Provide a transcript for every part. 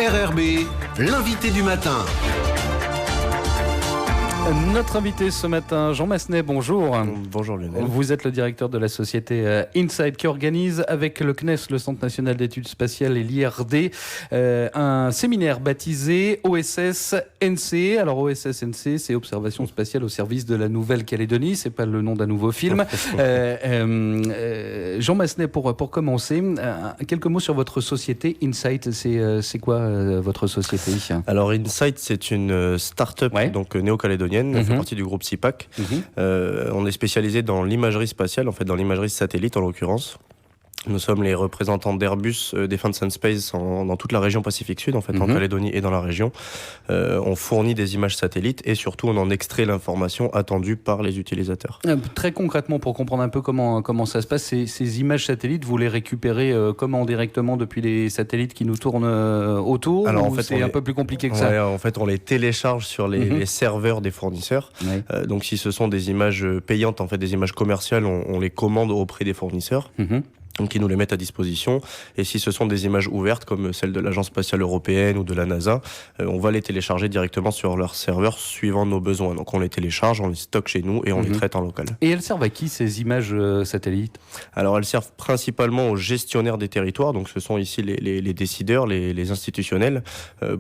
RRB, l'invité du matin. Notre invité ce matin, Jean Massenet, bonjour. Bonjour Lionel. Vous êtes le directeur de la société InSight qui organise avec le CNES, le Centre National d'Études Spatiales et l'IRD, un séminaire baptisé OSS-NC. Alors OSS-NC, c'est Observation spatiale au service de la Nouvelle-Calédonie, c'est pas le nom d'un nouveau film. Jean Massenet, pour commencer, quelques mots sur votre société InSight. C'est quoi votre société ? Alors InSight, c'est une start-up donc néo-calédonienne. On fait partie du groupe CIPAC. On est spécialisé dans l'imagerie spatiale, en fait dans l'imagerie satellite en l'occurrence. Nous sommes les représentants d'Airbus Defence and Space dans toute la région Pacifique Sud, en fait, en Calédonie et dans la région. On fournit des images satellites et surtout on en extrait l'information attendue par les utilisateurs. Très concrètement, pour comprendre un peu comment ça se passe, ces images satellites, vous les récupérez comment directement depuis les satellites qui nous tournent autour? Alors, en fait, c'est un peu plus compliqué que ça. Ouais, en fait, on les télécharge sur les serveurs des fournisseurs. Donc, si ce sont des images payantes, en fait, des images commerciales, on les commande auprès des fournisseurs. Donc, qui nous les mettent à disposition. Et si ce sont des images ouvertes, comme celles de l'Agence spatiale européenne ou de la NASA, on va les télécharger directement sur leur serveur suivant nos besoins. Donc on les télécharge, on les stocke chez nous et on les traite en local. Et elles servent à qui, ces images satellites ? Alors elles servent principalement aux gestionnaires des territoires. Donc ce sont ici les décideurs, les institutionnels.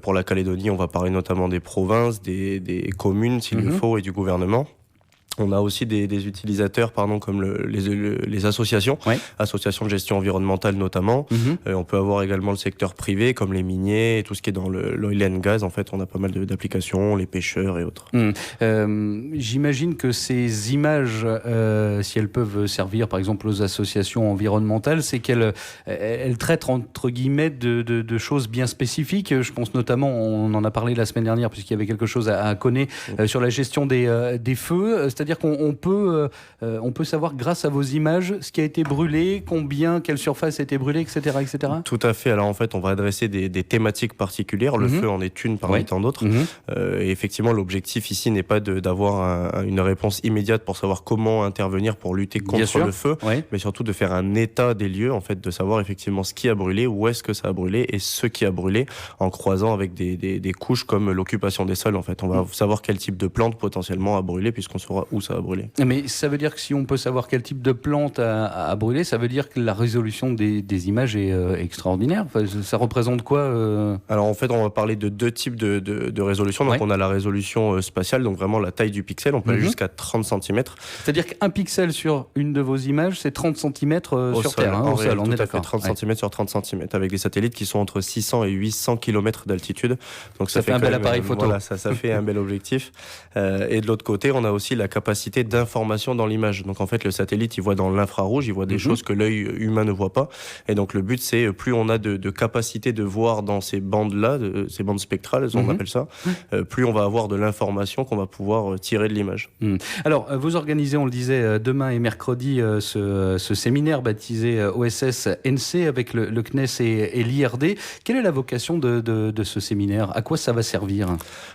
Pour la Calédonie, on va parler notamment des provinces, des communes s'il le faut et du gouvernement. On a aussi des utilisateurs, comme les associations, associations de gestion environnementale notamment. On peut avoir également le secteur privé, comme les miniers et tout ce qui est dans l'oil and gas. En fait, on a pas mal d'applications, les pêcheurs et autres. J'imagine que ces images, si elles peuvent servir par exemple aux associations environnementales, c'est qu'elles traitent entre guillemets de choses bien spécifiques. Je pense notamment, on en a parlé la semaine dernière, puisqu'il y avait quelque chose à connaître sur la gestion des feux. C'est-à-dire qu'on peut savoir grâce à vos images ce qui a été brûlé, quelle surface a été brûlée, etc., etc. Tout à fait. Alors en fait, on va adresser des thématiques particulières. Le feu en est une parmi tant d'autres. Et effectivement, l'objectif ici n'est pas d'avoir une réponse immédiate pour savoir comment intervenir pour lutter contre le feu, mais surtout de faire un état des lieux, en fait, de savoir effectivement ce qui a brûlé, où est-ce que ça a brûlé et ce qui a brûlé, en croisant avec des couches comme l'occupation des sols. En fait, on va savoir quel type de plante potentiellement a brûlé, puisqu'on saura où ça a brûlé. Mais ça veut dire que si on peut savoir quel type de plante a brûlé, ça veut dire que la résolution des images est extraordinaire. Enfin, ça représente quoi Alors en fait, on va parler de deux types de résolution. Donc on a la résolution spatiale, donc vraiment la taille du pixel. On peut aller jusqu'à 30 cm. C'est-à-dire qu'un pixel sur une de vos images, c'est 30 cm sur Terre. Au sol, on est d'accord. 30 cm sur 30 cm, avec des satellites qui sont entre 600 et 800 km d'altitude. Donc ça fait un bel appareil photo. Voilà, ça fait un bel objectif. Et de l'autre côté, on a aussi la capacité d'information dans l'image. Donc en fait, le satellite, il voit dans l'infrarouge, il voit des choses que l'œil humain ne voit pas. Et donc le but, c'est plus on a de capacité de voir dans ces bandes-là, ces bandes spectrales, on appelle ça, plus on va avoir de l'information qu'on va pouvoir tirer de l'image. Alors, vous organisez, on le disait, demain et mercredi, ce séminaire baptisé OSS-NC avec le CNES et l'IRD. Quelle est la vocation de ce séminaire ? À quoi ça va servir ?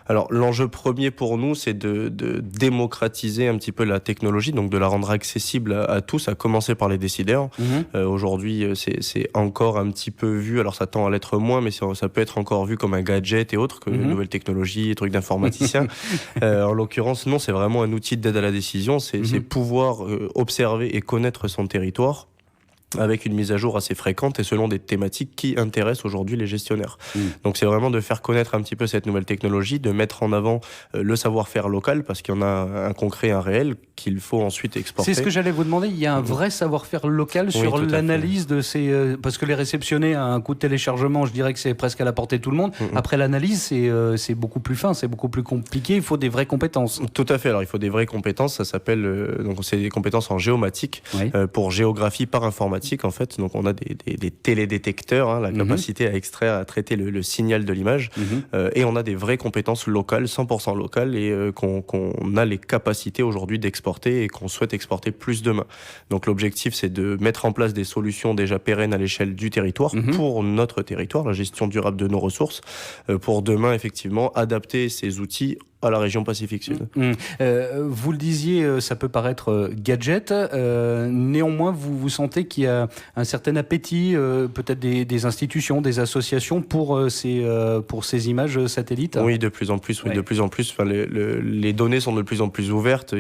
Alors, l'enjeu premier pour nous, c'est de démocratiser un petit peu la technologie, donc de la rendre accessible à tous, à commencer par les décideurs. Aujourd'hui, c'est encore un petit peu vu, alors ça tend à l'être moins, mais ça peut être encore vu comme un gadget et autres, que une nouvelle technologie, trucs d'informaticiens. En l'occurrence, non, c'est vraiment un outil d'aide à la décision, c'est pouvoir observer et connaître son territoire avec une mise à jour assez fréquente et selon des thématiques qui intéressent aujourd'hui les gestionnaires. Donc c'est vraiment de faire connaître un petit peu cette nouvelle technologie, de mettre en avant le savoir-faire local, parce qu'il y en a un concret, un réel, qu'il faut ensuite exporter. C'est ce que j'allais vous demander, il y a un vrai savoir-faire local sur l'analyse de ces... parce que les réceptionner à un coût de téléchargement, je dirais que c'est presque à la portée de tout le monde. Après l'analyse, c'est beaucoup plus fin, c'est beaucoup plus compliqué, il faut des vraies compétences. Tout à fait, alors il faut des vraies compétences, ça s'appelle... donc c'est des compétences en géomatique, pour géographie par informatique en fait. Donc on a des télédétecteurs, la capacité à extraire, à traiter le signal de l'image, et on a des vraies compétences locales, 100% locales, et qu'on a les capacités aujourd'hui d'exporter et qu'on souhaite exporter plus demain. Donc l'objectif, c'est de mettre en place des solutions déjà pérennes à l'échelle du territoire, pour notre territoire, la gestion durable de nos ressources, pour demain effectivement adapter ces outils à la région Pacifique Sud. Vous le disiez, ça peut paraître gadget. Néanmoins, vous sentez qu'il y a un certain appétit, peut-être des institutions, des associations pour ces images satellites. Oui, de plus en plus. Oui, ouais. De plus en plus. Enfin, les données sont de plus en plus ouvertes.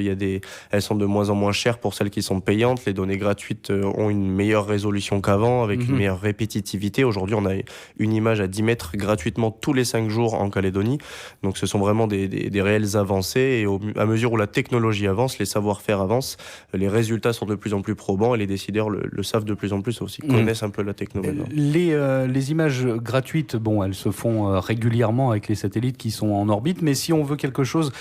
Elles sont de moins en moins chères pour celles qui sont payantes. Les données gratuites ont une meilleure résolution qu'avant, avec une meilleure répétitivité. Aujourd'hui, on a une image à 10 mètres gratuitement tous les 5 jours en Calédonie. Donc, ce sont vraiment des réelles avancées. Et à mesure où la technologie avance, les savoir-faire avancent, les résultats sont de plus en plus probants et les décideurs le savent de plus en plus aussi, connaissent un peu la technologie. Les images gratuites, elles se font régulièrement avec les satellites qui sont en orbite, mais si on veut quelque chose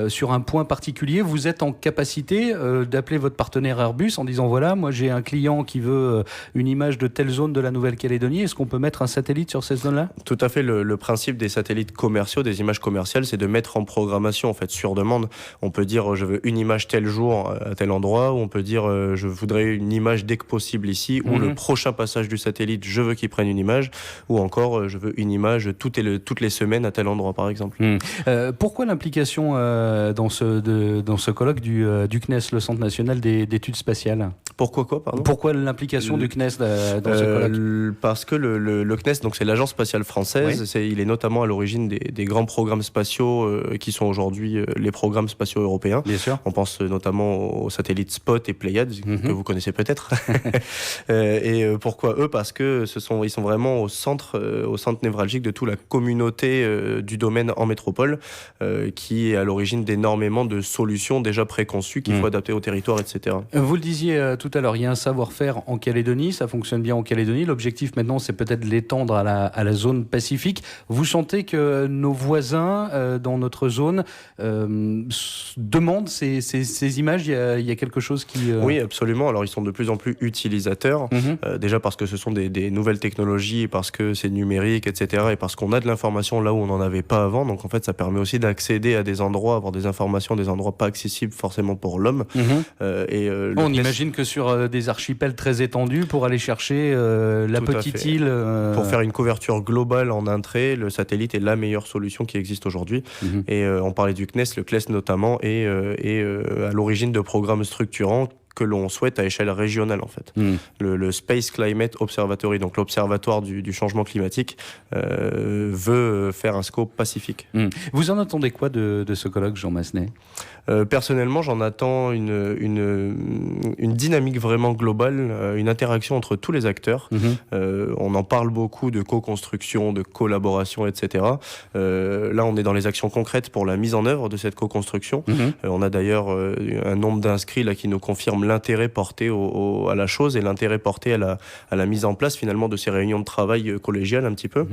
sur un point particulier, vous êtes en capacité d'appeler votre partenaire Airbus en disant voilà, moi j'ai un client qui veut une image de telle zone de la Nouvelle-Calédonie, est-ce qu'on peut mettre un satellite sur cette zone-là ? Tout à fait, le principe des satellites commerciaux, des images commerciales, c'est de mettre en programmation en fait sur demande. On peut dire je veux une image tel jour à tel endroit, ou on peut dire je voudrais une image dès que possible ici, ou le prochain passage du satellite, je veux qu'il prenne une image, ou encore je veux une image toutes les semaines à tel endroit par exemple. Pourquoi l'implication dans ce colloque du CNES, le Centre national d'études spatiales ? Pourquoi quoi, pardon ? Pourquoi l'implication du CNES dans ce colloque ? Parce que le CNES, donc c'est l'Agence spatiale française, oui. Il est notamment à l'origine des grands programmes spatiaux qui sont aujourd'hui les programmes spatiaux européens. Bien sûr. On pense notamment aux satellites Spot et Pléiades, que vous connaissez peut-être. Et pourquoi eux ? Parce que ils sont vraiment au centre névralgique de toute la communauté du domaine en métropole, qui est à l'origine d'énormément de solutions déjà préconçues qu'il faut adapter au territoire, etc. Vous le disiez tout à l'heure, il y a un savoir-faire en Calédonie, ça fonctionne bien en Calédonie. L'objectif maintenant, c'est peut-être de l'étendre à la zone Pacifique. Vous sentez que nos voisins dans notre zone demandent ces images ? Il y a quelque chose qui... Oui, absolument. Alors, ils sont de plus en plus utilisateurs. Déjà parce que ce sont des nouvelles technologies, parce que c'est numérique, etc. Et parce qu'on a de l'information là où on n'en avait pas avant. Donc, en fait, ça permet aussi d'accéder à des endroits, avoir des informations, des endroits pas accessibles forcément pour l'homme. On imagine que sur des archipels très étendus, pour aller chercher la petite île... Pour faire une couverture globale en un trait, le satellite est la meilleure solution qui existe aujourd'hui. Et on parlait du CNES, le CNES notamment est à l'origine de programmes structurants que l'on souhaite à échelle régionale en fait. Le Space Climate Observatory, donc l'observatoire du changement climatique, veut faire un scope pacifique. Vous en attendez quoi de ce colloque, Jean Massenet ? Personnellement, j'en attends une dynamique vraiment globale, une interaction entre tous les acteurs. On en parle beaucoup de co-construction, de collaboration, etc. Là, on est dans les actions concrètes pour la mise en œuvre de cette co-construction. On a d'ailleurs un nombre d'inscrits là qui nous confirme l'intérêt porté à la chose et l'intérêt porté à la mise en place finalement de ces réunions de travail collégiales un petit peu.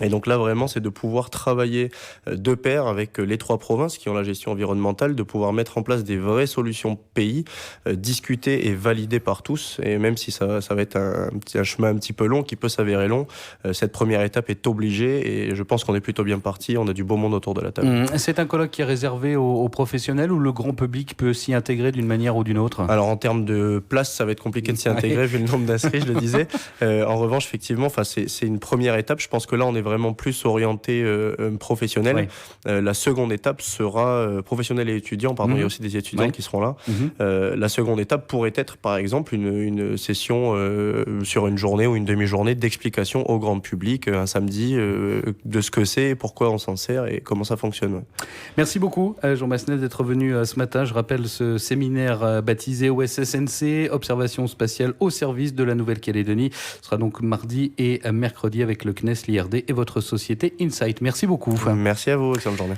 Et donc là, vraiment, c'est de pouvoir travailler de pair avec les 3 provinces qui ont la gestion environnementale, de pouvoir mettre en place des vraies solutions pays, discutées et validées par tous. Et même si ça va être un chemin un petit peu long, qui peut s'avérer long, cette première étape est obligée et je pense qu'on est plutôt bien parti. On a du beau monde autour de la table. C'est un colloque qui est réservé aux professionnels ou le grand public peut s'y intégrer d'une manière ou d'une autre ? Alors, en termes de place, ça va être compliqué de s'y intégrer vu le nombre d'inscrits, je le disais. En revanche, effectivement, c'est une première étape. Je pense que là, on est vraiment plus orienté professionnel. La seconde étape sera professionnel et étudiant. Il y a aussi des étudiants qui seront là. La seconde étape pourrait être, par exemple, une session sur une journée ou une demi-journée d'explication au grand public, un samedi, de ce que c'est, pourquoi on s'en sert et comment ça fonctionne. Merci beaucoup, Jean Massenet, d'être venu ce matin. Je rappelle ce séminaire baptisé OSSNC, Observation spatiale au service de la Nouvelle-Calédonie. Ce sera donc mardi et mercredi avec le CNES, l'IRD et votre société Insight. Merci beaucoup. Merci à vous, excellente journée.